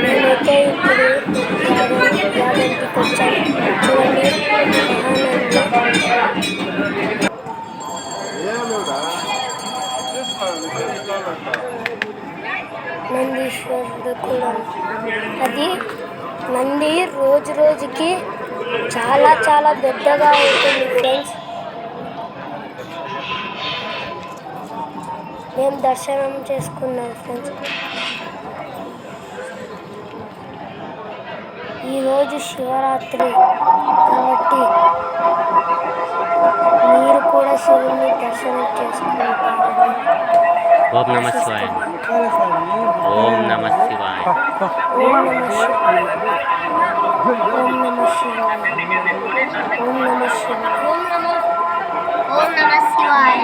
నేనైతే ఇప్పుడు యాగంటికి వచ్చాను. చూడండి, నందీశ్వరుడు కూడా. అది నంది రోజు రోజుకి చాలా చాలా పెద్దగా అవుతుంది ఫ్రెండ్స్. మేము దర్శనం చేసుకున్నాం ఫ్రెండ్స్. ఈరోజు శివరాత్రి కాబట్టి మీరు కూడా శివుని దర్శనం చేసుకుంటారు. ఓం నమః శివాయ. ఓం నమః శివాయ. ఓం నమః శివాయ. ఓం నమః శివాయ. ఓం నమః శివాయ. ఓం నమః శివాయ.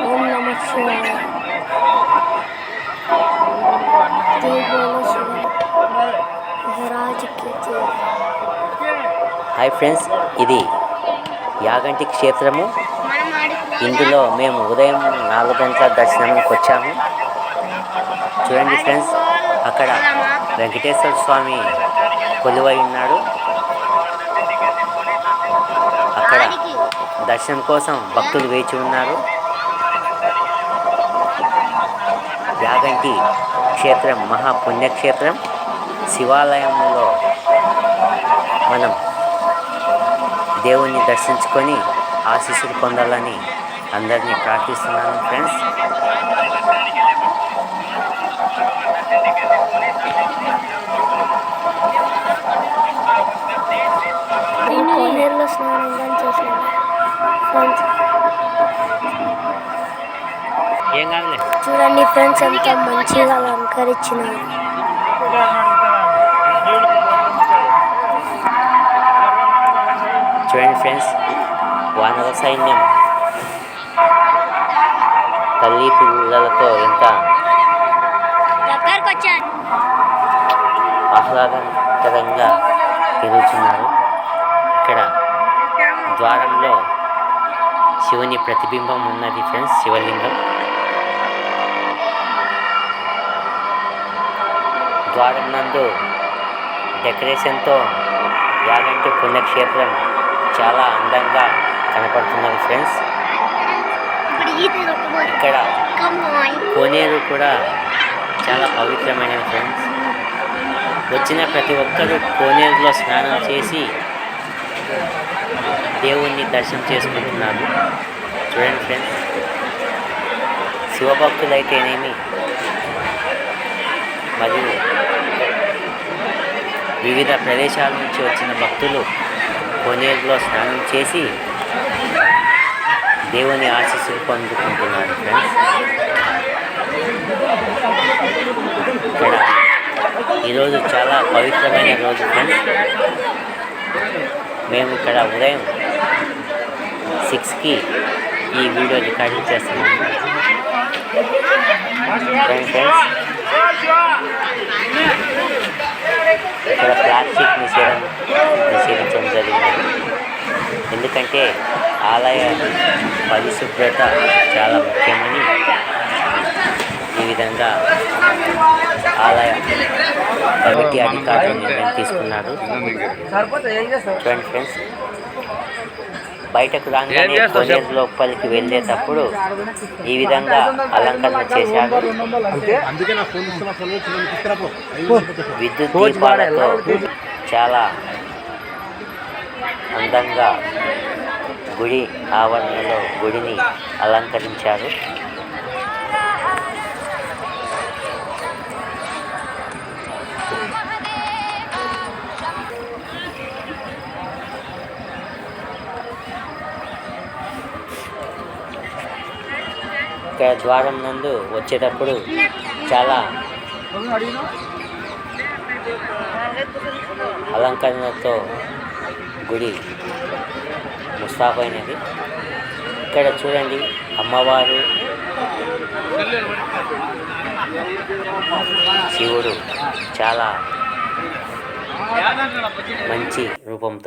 ఓం నమః శివాయ. హాయ్ ఫ్రెండ్స్, ఇది యాగంటి క్షేత్రము. ఇందులో మేము ఉదయం 4 గంటల దర్శనంకి వచ్చాము. చూడండి ఫ్రెండ్స్, అక్కడ వెంకటేశ్వర స్వామి కొలువై ఉన్నాడు. అక్కడ దర్శనం కోసం భక్తులు వేచి ఉన్నారు. యాగంటి క్షేత్రం మహాపుణ్యక్షేత్రం. శివాలయంలో మనం దేవుణ్ణి దర్శించుకొని ఆశీస్సులు పొందాలని అందరినీ ప్రార్థిస్తున్నాను ఫ్రెండ్స్. కోనేరులో స్నానం చేశాను ఫ్రెండ్స్. ఏం కాదులే. చూడండి ఫ్రెండ్స్, ఎంత మంచిగా అలంకరించినారు. చూడండి ఫ్రెండ్స్, వానర సైన్యం తల్లి పిల్లలతో ఎంత ఆహ్లాదకరంగా తిరుగుతున్నారు. ఇక్కడ ద్వారంలో శివుని ప్రతిబింబం ఉన్నది ఫ్రెండ్స్, శివలింగం. ద్వారం నందు డెకరేషన్తో యాగంటి పుణ్యక్షేత్రం చాలా అందంగా కనపడుతున్నది ఫ్రెండ్స్. ఇక్కడ కోనేరు కూడా చాలా పవిత్రమైనది ఫ్రెండ్స్. వచ్చిన ప్రతి ఒక్కరూ కోనేరులో స్నానం చేసి దేవుణ్ణి దర్శనం చేసుకుంటున్నారు. చూడండి ఫ్రెండ్స్, శివభక్తులైతేనేమి మరియు వివిధ ప్రదేశాల నుంచి వచ్చిన భక్తులు కోనేరులో స్నానం చేసి దేవుని ఆశీస్సులు పొందుకుంటున్నారు ఫ్రెండ్స్. ఇక్కడ ఈరోజు చాలా పవిత్రమైన రోజు ఫ్రెండ్స్. మేము ఇక్కడ ఉదయం 6కి ఈ వీడియో రికార్డింగ్ చేస్తున్నాము ఫ్రెండ్స్. ఇక్కడ ప్లాస్టిక్ నిషేధించడం జరిగింది. ఎందుకంటే ఆలయ పరిశుభ్రత చాలా ముఖ్యమని ఈ విధంగా ఆలయ కమిటీ అధికారులు నిర్ణయం తీసుకున్నారు. చూడండి ఫ్రెండ్స్, బయటకు రాగానే కోనేరు లోపలికి వెళ్ళేటప్పుడు ఈ విధంగా అలంకరణ చేశారు. విద్యుత్ దీపాలతో చాలా అందంగా గుడి ఆవరణలో గుడిని అలంకరించారు. ఇక్కడ ద్వారం నందు వచ్చేటప్పుడు చాలా అలంకరణతో గుడి ముస్తాబైనది. ఇక్కడ చూడండి, అమ్మవారు శివుడు చాలా మంచి రూపంతో